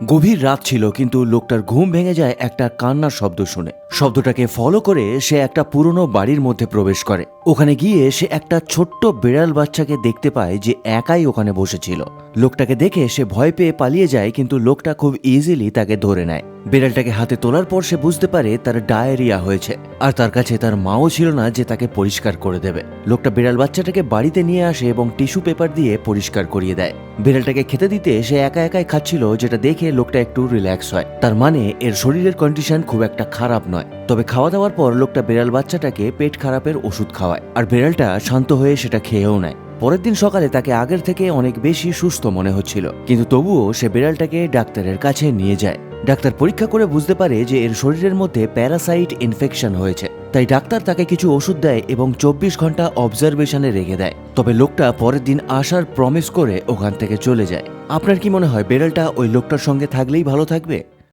গভীর রাত ছিল, কিন্তু লোকটার ঘুম ভেঙে যায় একটা কান্নার শব্দ শুনে। শব্দটাকে ফলো করে সে একটা পুরনো বাড়ির মধ্যে প্রবেশ করে। ওখানে গিয়ে সে একটা ছোট্ট বিড়াল বাচ্চাকে দেখতে পায় যে একাই ওখানে বসেছিল। লোকটাকে দেখে সে ভয় পেয়ে পালিয়ে যায়, কিন্তু লোকটা খুব ইজিলি তাকে ধরে নেয়। বিড়ালটাকে হাতে তোলার পর সে বুঝতে পারে তার ডায়রিয়া হয়েছে, আর তার কাছে তার মাও ছিল না যে তাকে পরিষ্কার করে দেবে। লোকটা বিড়াল বাচ্চাটাকে বাড়িতে নিয়ে আসে এবং টিস্যু পেপার দিয়ে পরিষ্কার করিয়ে দেয়। বিড়ালটাকে খেতে দিতে সে একা একাই খাচ্ছিল, যেটা দেখে লোকটা একটু রিল্যাক্স হয়। তার মানে এর শরীরের কন্ডিশন খুব একটা খারাপ নয়। তবে খাওয়া দাওয়ার পর লোকটা বিড়াল বাচ্চাটাকে পেট খারাপের ওষুধ খাওয়ায়, আর বিড়ালটা শান্ত হয়ে সেটা খেয়েও নেয়। পরের দিন সকালে তাকে আগের থেকে অনেক বেশি সুস্থ মনে হচ্ছিল, কিন্তু তবুও সে বিড়ালটাকে ডাক্তারের কাছে নিয়ে যায়। ডাক্তার পরীক্ষা করে বুঝতে পারে যে এর শরীরের মধ্যে প্যারাসাইট ইনফেকশন হয়েছে। তাই ডাক্তার তাকে কিছু ওষুধ দেয় এবং 24 ঘন্টা অবজারভেশনে রেখে দেয়। তবে লোকটা পরের দিন আসার প্রমিস করে ওখান থেকে চলে যায়। আপনার কি মনে হয় বিড়ালটা ওই লোকটার সঙ্গে থাকলেই ভালো থাকবে?